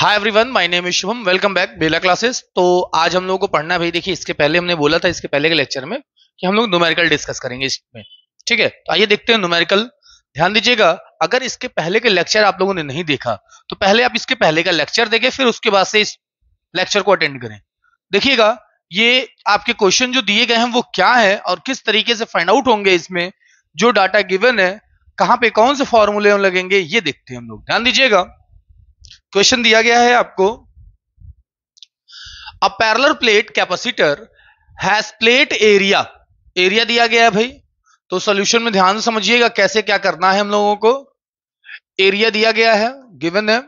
Hi everyone, my name is Shubham. Welcome back Bela classes. तो आज हम लोगों को पढ़ना है भाई। देखिए, इसके पहले हमने बोला था इसके पहले के लेक्चर में कि हम लोग न्यूमेरिकल डिस्कस करेंगे इसमें। ठीक है, तो आइए देखते हैं न्यूमेरिकल। ध्यान दीजिएगा, अगर इसके पहले के लेक्चर आप लोगों ने नहीं देखा तो पहले आप इसके पहले का लेक्चर देखें, फिर उसके बाद से इस लेक्चर को अटेंड करें। देखिएगा, ये आपके क्वेश्चन जो दिए गए हैं वो क्या है और किस तरीके से फाइंड आउट होंगे, इसमें जो डाटा गिवन है कहां पे कौन से फॉर्मूले लगेंगे, ये देखते हैं हम लोग। ध्यान दीजिएगा, क्वेश्चन दिया गया है आपको, a parallel plate capacitor has plate area. Area दिया गया है भाई, तो सॉल्यूशन में ध्यान से समझिएगा कैसे क्या करना है हम लोगों को। एरिया दिया गया है, गिवन है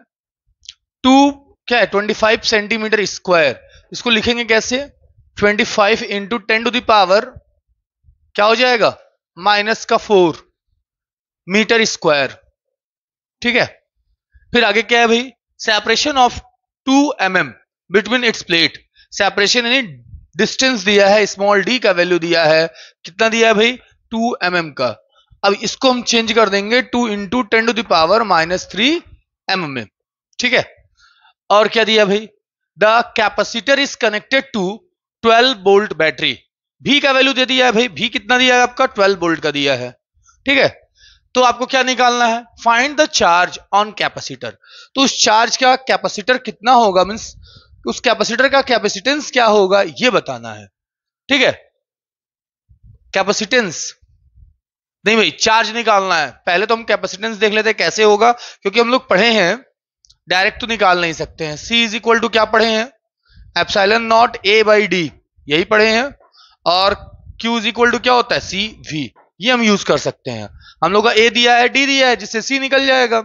टू, क्या है 25 सेंटीमीटर स्क्वायर। इसको लिखेंगे कैसे, 25 इंटू 10 टू द पावर क्या हो जाएगा, माइनस का 4 मीटर स्क्वायर। ठीक है, फिर आगे क्या है भाई, separation of 2 mm between its plate. Separation यानी डिस्टेंस दिया है, स्मॉल डी का वैल्यू दिया है, कितना दिया है भाई, 2 mm का। अब इसको हम चेंज कर देंगे 2 into 10 to the power minus 3 mm में। ठीक है, और क्या दिया भाई, the capacitor is connected to 12 volt battery. V का वैल्यू दे दिया है भाई, भी कितना दिया है आपका, 12 वोल्ट का दिया है। ठीक है, तो आपको क्या निकालना है, find the charge on capacitor. तो उस चार्ज का कैपेसिटर कितना होगा, मींस उस कैपेसिटर का कैपेसिटेंस क्या होगा, ये बताना है। ठीक है, कैपेसिटेंस नहीं भाई, चार्ज निकालना है। पहले तो हम कैपेसिटेंस देख लेते हैं कैसे होगा, क्योंकि हम लोग पढ़े हैं डायरेक्ट तो निकाल नहीं सकते हैं। C इज इक्वल टू क्या पढ़े हैं, epsilon naught A by D, यही पढ़े हैं। और Q इज इक्वल टू क्या होता है, सी वी, ये हम यूज कर सकते हैं। हम लोग का A दिया है, D दिया है, जिससे C निकल जाएगा,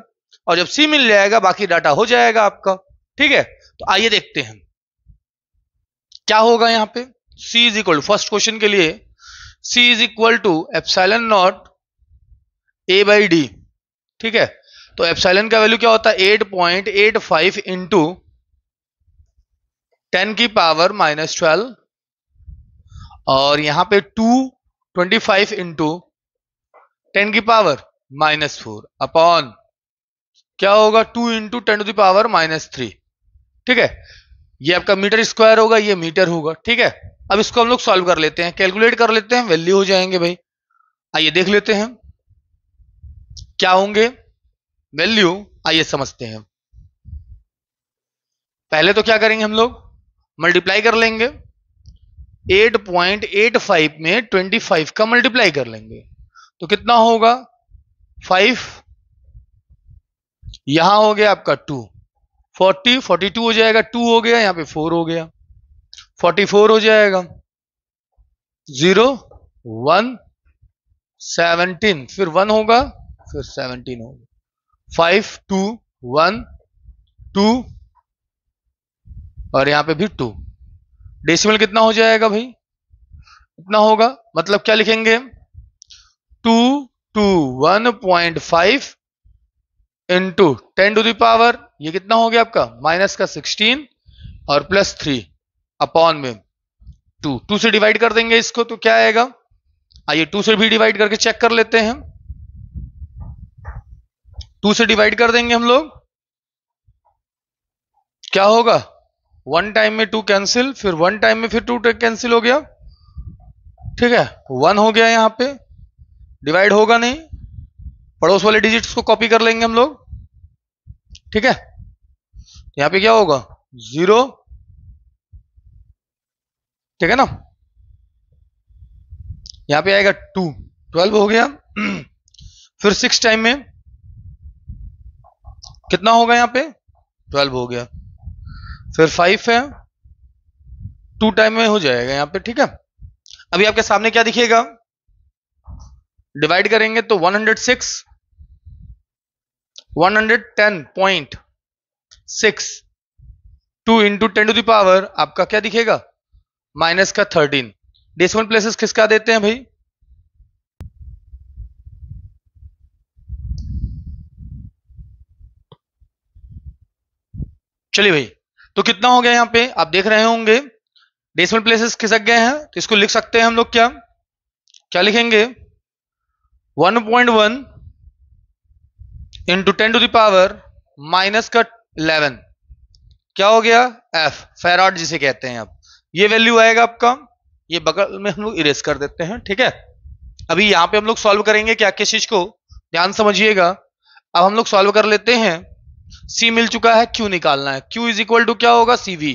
और जब C मिल जाएगा बाकी डाटा हो जाएगा आपका। ठीक है, तो आइए देखते हैं क्या होगा यहाँ पे। C is equal to, first question के लिए C is equal to epsilon naught A by D. ठीक है, तो एप्सिलॉन का वैल्यू क्या होता है, 8.85 इंटू 10 की पावर माइनस 12, और यहां पे 25 इंटू 10 की पावर माइनस 4 अपॉन क्या होगा, 2 into 10 to the power minus 3। ठीक है, ये आपका मीटर स्क्वायर होगा, ये मीटर होगा। ठीक है, अब इसको हम लोग सॉल्व कर लेते हैं, कैलकुलेट कर लेते हैं, वैल्यू हो जाएंगे भाई। आइए देख लेते हैं क्या होंगे वैल्यू, आइए समझते हैं। पहले तो क्या करेंगे हम लोग, मल्टीप्लाई कर लेंगे। 8.85 में 25 का मल्टीप्लाई कर लेंगे तो कितना होगा, 5, यहां हो गया आपका 2, 42 हो जाएगा, 2 हो गया, यहां पे 4 हो गया, 44 हो जाएगा, 0 1 17, फिर 1 होगा, फिर 17 होगा, 5 2 1 2, और यहां पे भी 2। डेसिमल कितना हो जाएगा भाई, इतना होगा, मतलब क्या लिखेंगे, 2 to 1.5 into 10 to the power, ये कितना हो गया आपका, माइनस का 16 और प्लस 3 अपॉन में 2 से डिवाइड कर देंगे इसको, तो क्या आएगा, आइए 2 से भी डिवाइड करके चेक कर लेते हैं। 2 से डिवाइड कर देंगे हम लोग, क्या होगा, 1 टाइम में 2 कैंसिल, फिर 1 टाइम में फिर 2 कैंसिल हो गया। ठीक है, 1 हो गया, यहां पे डिवाइड होगा नहीं, पड़ोस वाले डिजिट्स को कॉपी कर लेंगे हम लोग। ठीक है, यहां पे क्या होगा, 0। ठीक है ना, यहां पे आएगा 2, 12 हो गया। फिर 6 टाइम में कितना होगा, यहां पे 12 हो गया, फिर 5 है, 2 टाइम में हो जाएगा यहां पे। ठीक है, अभी आपके सामने क्या दिखेगा, डिवाइड करेंगे तो 106 110.6, 2 इंटू 10 टू द पावर आपका क्या दिखेगा, माइनस का 13। डेसिमल प्लेसेस किसका देते हैं भाई, चलिए भाई, तो कितना हो गया, यहां पे आप देख रहे होंगे डेसिमल प्लेसेस खिसक गए हैं, तो इसको लिख सकते हैं हम लोग, क्या क्या लिखेंगे, 1.1 into 10 to the power minus का 11 क्या हो गया, एफ फेराड जिसे कहते हैं। अब ये वैल्यू आएगा आपका, ये बगल में हम लोग इरेज कर देते हैं, ठीक है। अभी यहां पे हम लोग सॉल्व करेंगे क्या किस चीज को, ध्यान समझिएगा। अब हम लोग सॉल्व कर लेते हैं। सी मिल चुका है, क्यू निकालना है। क्यू इज इक्वल टू क्या होगा, CV.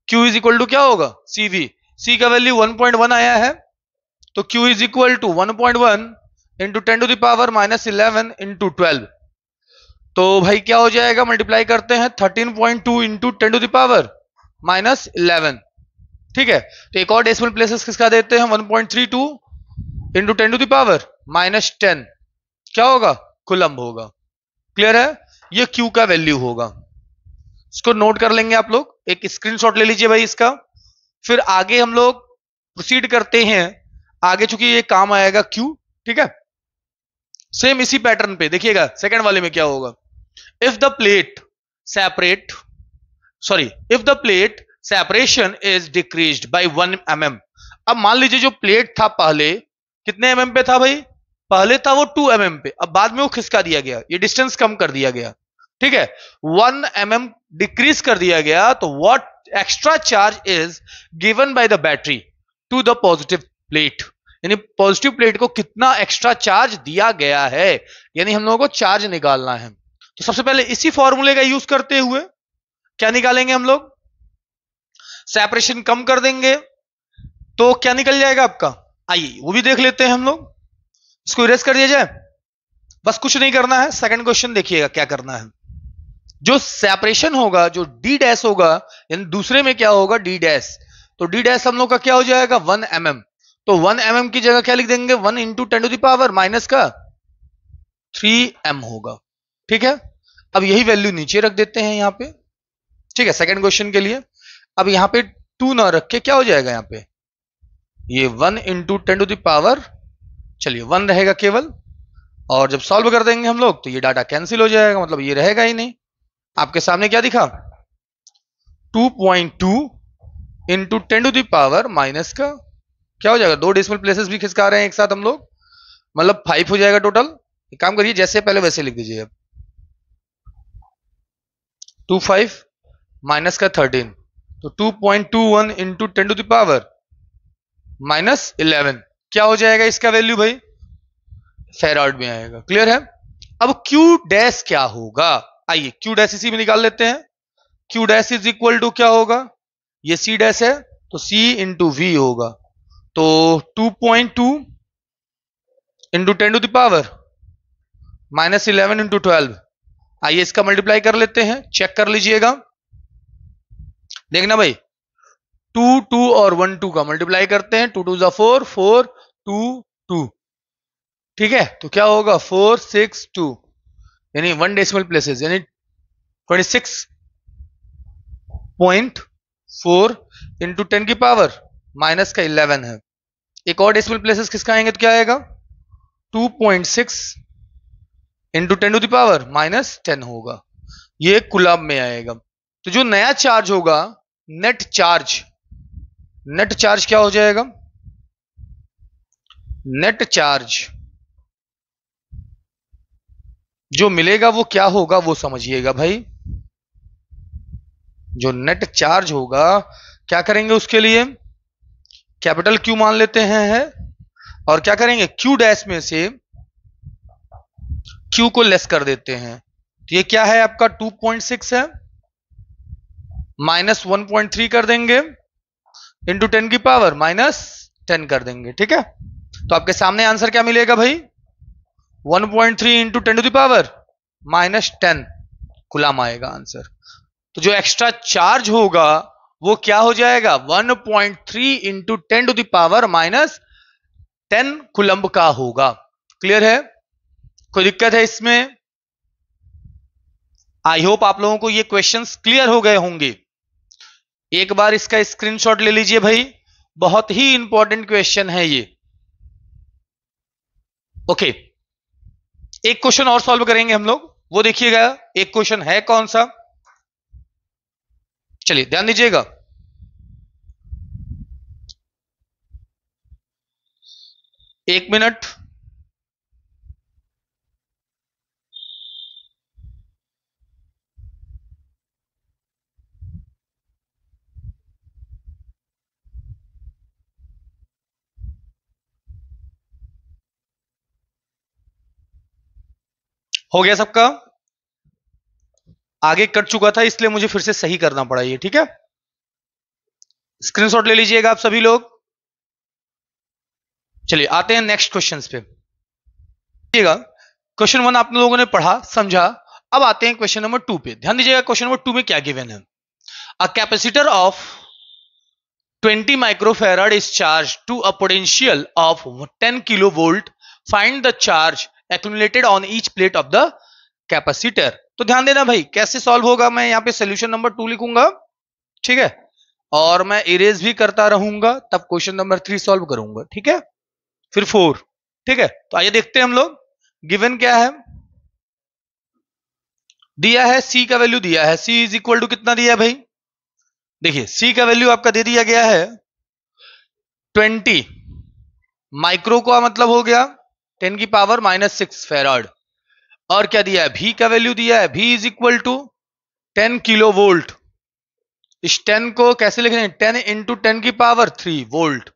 Q is equal to क्या होगा, सीवी। सी का वैल्यू 1.1 आया है, तो Q is equal to 1.1 into 10⁻⁻11 into 12। तो भाई क्या हो जाएगा, मल्टीप्लाई करते हैं 13.2 इंटू 10⁻⁻11, ठीक है। तो एक और डेसिमल प्लेसेस किसका देते हैं, 1.32 इंटू 10⁻⁻10 क्या होगा, कुलम्ब होगा। क्लियर है, ये क्यू का वैल्यू होगा। इसको नोट कर लेंगे आप लोग, एक स्क्रीनशॉट ले लीजिए भाई इसका। फिर आगे हम लोग प्रोसीड करते हैं। आगे चूंकि ये काम आएगा क्यू, ठीक है। सेम इसी पैटर्न पे देखिएगा, सेकंड वाले में क्या होगा। If the plate separate if the plate separation is decreased bye 1 mm। अब मान लीजिए जो प्लेट था पहले कितने mm पे था भाई, पहले था वो 2 mm पे, अब बाद में वो खिसका दिया गया, ये डिस्टेंस कम कर दिया गया, ठीक है। 1 mm डिक्रीज कर दिया गया, तो what extra charge is given by the battery to the positive plate, यानी पॉजिटिव प्लेट को कितना एक्स्ट्रा चार्ज दिया गया है, यानी हम लोगों को चार्ज निकालना है। तो सबसे पहले इसी फॉर्मूले का यूज करते हुए क्या निकालेंगे हम लोग, सेपरेशन कम कर देंगे तो क्या निकल जाएगा आपका, आइए वो भी देख लेते हैं हम लोग। इसको इरेज कर दिया जाए, बस कुछ नहीं करना है। सेकंड क्वेश्चन देखिएगा क्या करना है। जो सेपरेशन होगा, जो डी डैश होगा, यानी दूसरे में क्या होगा, डी डैश, तो डी डैश हम लोग का क्या हो जाएगा, 1 mm। तो 1 mm की जगह क्या लिख देंगे, 1 इंटू 10⁻⁻3m होगा, ठीक है। अब यही वैल्यू नीचे रख देते हैं यहां पे, ठीक है, सेकंड क्वेश्चन के लिए। अब यहां पे 2 ना रख के क्या हो जाएगा, यहां पे ये 1 इंटू 10⁻, चलिए 1 रहेगा केवल। और जब सॉल्व कर देंगे हम लोग तो ये डाटा कैंसिल हो जाएगा, मतलब ये रहेगा ही नहीं। आपके सामने क्या दिखा, 2.2 इंटू 10⁻, माइनस का क्या हो जाएगा, 2 डेसिमल प्लेसेस भी खिसका रहे हैं एक साथ हम लोग, मतलब 5 हो जाएगा टोटल। एक काम करिए, जैसे पहले वैसे लिख दीजिए अब, 25 माइनस का 13, तो 2.21 इंटू 10⁻⁻11 क्या हो जाएगा इसका वैल्यू भाई, फेराड में आएगा। क्लियर है। अब क्यू डैश क्या होगा, आइए क्यू डैश इसी में निकाल लेते हैं। Q dash is equal to क्या होगा, ये सी डैश है तो सी इंटू वी होगा, तो 2.2 इंटू 10⁻⁻11 इंटू 12। आइए इसका मल्टीप्लाई कर लेते हैं, चेक कर लीजिएगा। देखना भाई, 2 2 और 1 2 का मल्टीप्लाई करते हैं, 2 2 जा 4 4 2 2, ठीक है। तो क्या होगा 4 6 2, यानी 1 डेसिमल प्लेसेस, यानी 26.4 इंटू 10⁻⁻11 है। एक और डेसिमल प्लेसेस किसका आएंगे तो क्या आएगा, 2.6 इंटू 10⁻⁻10 होगा, ये कुलाब में आएगा। तो जो नया चार्ज होगा, नेट चार्ज क्या हो जाएगा, नेट चार्ज जो मिलेगा वो क्या होगा, वो समझिएगा भाई। जो नेट चार्ज होगा, क्या करेंगे उसके लिए, कैपिटल क्यू मान लेते हैं और क्या करेंगे, क्यू डैश में से क्यू को लेस कर देते हैं। तो ये क्या है आपका 2.6 है, माइनस 1.3 कर देंगे इंटू 10⁻⁻10 कर देंगे, ठीक है। तो आपके सामने आंसर क्या मिलेगा भाई, 1.3 इंटू 10⁻⁻10 कुलाम आएगा आंसर। तो जो एक्स्ट्रा चार्ज होगा वो क्या हो जाएगा, 1.3 इंटू 10⁻⁻10 कुलम्ब का होगा। क्लियर है, कोई दिक्कत है इसमें। आई होप आप लोगों को ये क्वेश्चंस क्लियर हो गए होंगे। एक बार इसका स्क्रीनशॉट ले लीजिए भाई, बहुत ही इंपॉर्टेंट क्वेश्चन है ये। ओके, एक क्वेश्चन और सॉल्व करेंगे हम लोग, वो देखिएगा। एक क्वेश्चन है कौन सा, चलिए ध्यान दीजिएगा। एक मिनट, हो गया सबका? आगे कट चुका था इसलिए मुझे फिर से सही करना पड़ा ये, ठीक है? स्क्रीनशॉट ले लीजिएगा आप सभी लोग। चलिए आते हैं नेक्स्ट क्वेश्चंस पे। क्वेश्चन 1 आप लोगों ने पढ़ा समझा। अब आते हैं क्वेश्चन नंबर 2 पे। ध्यान दीजिएगा क्वेश्चन नंबर 2 में क्या गिवन है। A capacitor of 20 microfarad is charged to a potential of 10 kilovolt. Find the charge accumulated on each plate of the capacitor. तो ध्यान देना भाई, कैसे सॉल्व होगा, मैं यहाँ पे सोल्यूशन नंबर 2 लिखूंगा, ठीक है, और मैं इरेज भी करता रहूंगा, तब क्वेश्चन नंबर 3 सॉल्व करूंगा, ठीक है, फिर 4, ठीक है। तो आइए देखते हैं हम लोग। गिवन क्या है, दिया है सी का वैल्यू दिया है, सी इज इक्वल टू कितना दिया है भाई, देखिए सी का वैल्यू आपका दे दिया गया है 20 माइक्रो का मतलब हो गया 10 की पावर -6 फेराड, और क्या दिया है, भी का वैल्यू दिया है, V is equal to 10 kilo volt. इस 10 को कैसे लिख रहे हैं, 10 इंटू 10 की पावर 3 वोल्ट,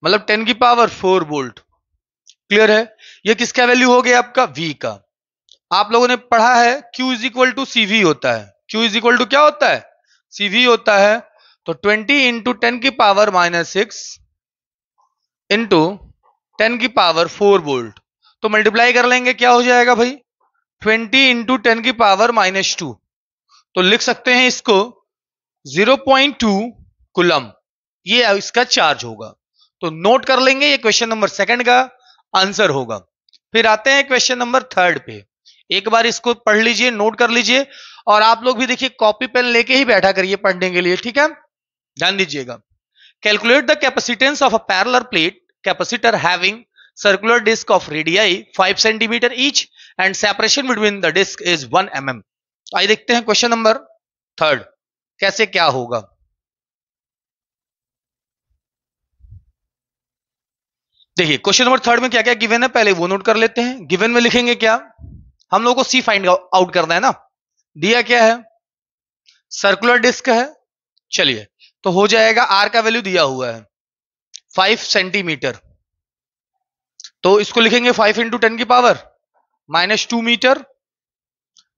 मतलब 10 की पावर 4 वोल्ट। क्लियर है? ये किसका वैल्यू हो गया आपका, V का। आप लोगों ने पढ़ा है Q is equal to CV होता है, Q इज इक्वल टू क्या होता है, CV होता है। तो 20 इंटू 10 की पावर -6 इंटू 10 की पावर 4 वोल्ट, तो मल्टीप्लाई कर लेंगे, क्या हो जाएगा भाई, 20 इंटू 10 की पावर -2, तो लिख सकते हैं इसको 0.2 कुलम, ये इसका चार्ज होगा। तो नोट कर लेंगे, ये क्वेश्चन नंबर 2 का आंसर होगा। फिर आते हैं क्वेश्चन नंबर 3 पे। एक बार इसको पढ़ लीजिए, नोट कर लीजिए, और आप लोग भी देखिए कॉपी पेन लेके ही बैठा करिए पढ़ने के लिए, ठीक है, ध्यान दीजिएगा। Calculate the capacitance of a parallel plate capacitor having circular disc of radii 5 centimeter each and separation between the disc is 1 mm. आइए देखते हैं क्वेश्चन नंबर 3 कैसे क्या होगा। देखिए क्वेश्चन नंबर 3 में क्या क्या गिवन है, पहले वो नोट कर लेते हैं। गिवन में लिखेंगे क्या, हम लोगों को सी फाइंड आउट करना है ना। दिया क्या है, सर्कुलर डिस्क है, चलिए तो हो जाएगा, आर का वैल्यू दिया हुआ है 5 सेंटीमीटर, तो इसको लिखेंगे 5 इंटू 10 की पावर -2 मीटर।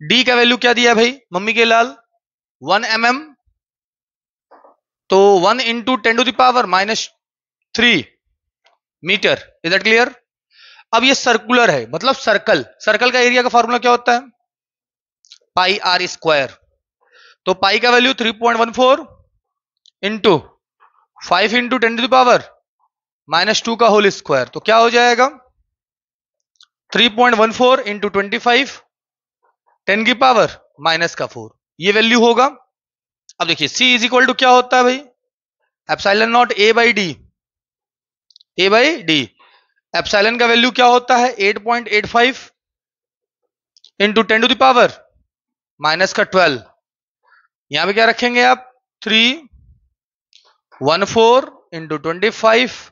डी का वैल्यू क्या दिया भाई मम्मी के लाल, 1 mm, तो 1 into 10 to the power -3 metre. Is that clear? अब ये सर्कुलर है, मतलब सर्कल, सर्कल का एरिया का फॉर्मूला क्या होता है, पाई आर स्क्वायर। तो पाई का value 3.14 into 5 into 10 to the power -2 का होल स्क्वायर, तो क्या हो जाएगा 3.14 इंटू 25 10 की पावर -4, ये वैल्यू होगा। अब देखिए C इज इक्वल टू क्या होता है भाई, epsilon naught A by D, A by D. Epsilon का वैल्यू क्या होता है 8.85 इंटू 10 टू द पावर -12। यहां पे क्या रखेंगे आप 314 इंटू 25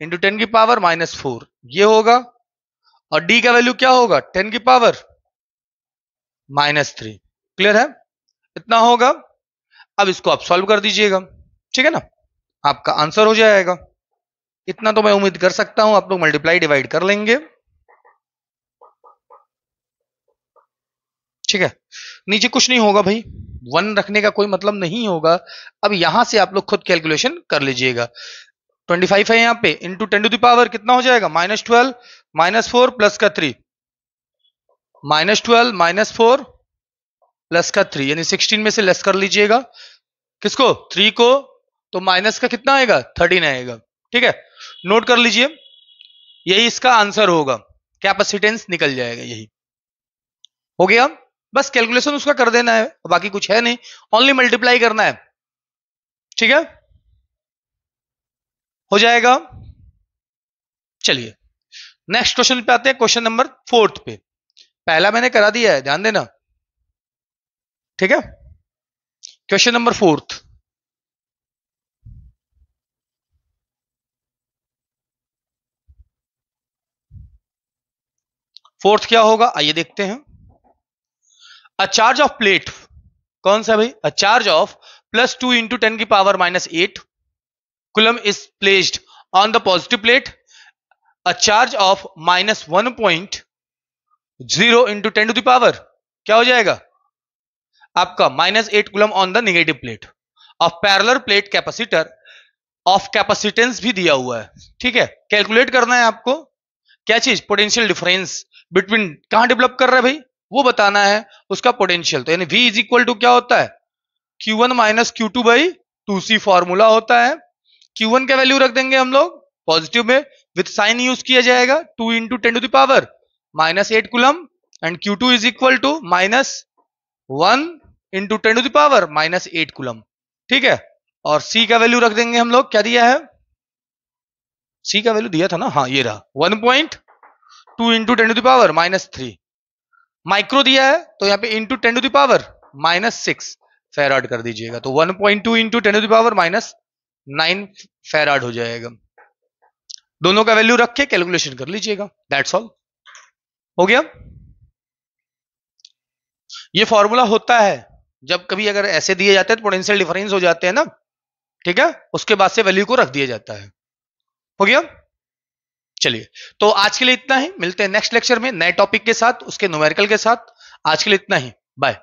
इंटू 10 की पावर -4, ये होगा। और डी का वैल्यू क्या होगा 10 की पावर -3। क्लियर है? इतना होगा। अब इसको आप सॉल्व कर दीजिएगा, ठीक है ना, आपका आंसर हो जाएगा। इतना तो मैं उम्मीद कर सकता हूं, आप लोग मल्टीप्लाई डिवाइड कर लेंगे, ठीक है। नीचे कुछ नहीं होगा भाई, 1 रखने का कोई मतलब नहीं होगा। अब यहां से आप लोग खुद कैलकुलेशन कर लीजिएगा। 25 है यहाँ पे, इंटू 10 टू द पावर कितना हो जाएगा -12 -4 प्लस का 3, -12 -4 प्लस का 3, यानी 16 में से लेस कर लीजिएगा किसको, 3 को, तो माइनस का कितना आएगा 13 आएगा, ठीक है। नोट कर लीजिए, यही इसका आंसर होगा, कैपेसिटेंस निकल जाएगा, यही हो गया। बस कैलकुलेशन उसका कर देना है, बाकी कुछ है नहीं, ओनली मल्टीप्लाई करना है, ठीक है, हो जाएगा। चलिए नेक्स्ट क्वेश्चन पे आते हैं, क्वेश्चन नंबर 4 पे। पहला मैंने करा दिया है, ध्यान देना, ठीक है। क्वेश्चन नंबर 4, क्या होगा आइए देखते हैं। अ चार्ज ऑफ प्लेट, कौन सा भाई, अ चार्ज ऑफ +2 इंटू 10 की power -8 coulomb is placed on the positive plate. A charge of -1.2 0 into 10 to the power क्या हो जाएगा आपका -8 coulomb on the negative plate of parallel plate capacitor of capacitance भी दिया हुआ है। ठीक है, कैलकुलेट करना है आपको क्या चीज, पोटेंशियल डिफरेंस बिटवीन, कहां डेवलप कर रहा है भाई वो बताना है, उसका पोटेंशियल। तो यानी V इज इक्वल टू क्या होता है Q1 minus Q2 by 2C formula होता है। Q1 का वैल्यू रख देंगे हम लोग पॉजिटिव में, विथ साइन यूज किया जाएगा 2 into 10 to the power -8 coulomb, and Q2 is equal to -1 into 10 to the power -8 coulomb. ठीक है, और C का वैल्यू रख देंगे हम लोग, क्या दिया है C का वैल्यू दिया था ना, हाँ ये रहा 1.2 into 10 to the power -3। Micro दिया है तो यहाँ पे into 10 to the power -6 farad कर दीजिएगा, तो 1.2 into 10 to the power -9 farad हो जाएगा। दोनों का वैल्यू रख के कैलकुलेशन कर लीजिएगा, दैट्स ऑल, हो गया। ये फॉर्मूला होता है जब कभी अगर ऐसे दिए जाते हैं तो पोटेंशियल डिफरेंस हो जाते हैं ना, ठीक है, उसके बाद से वैल्यू को रख दिया जाता है। हो गया, चलिए तो आज के लिए इतना ही, मिलते हैं नेक्स्ट लेक्चर में नए टॉपिक के साथ, उसके न्यूमेरिकल के साथ। आज के लिए इतना ही, बाय।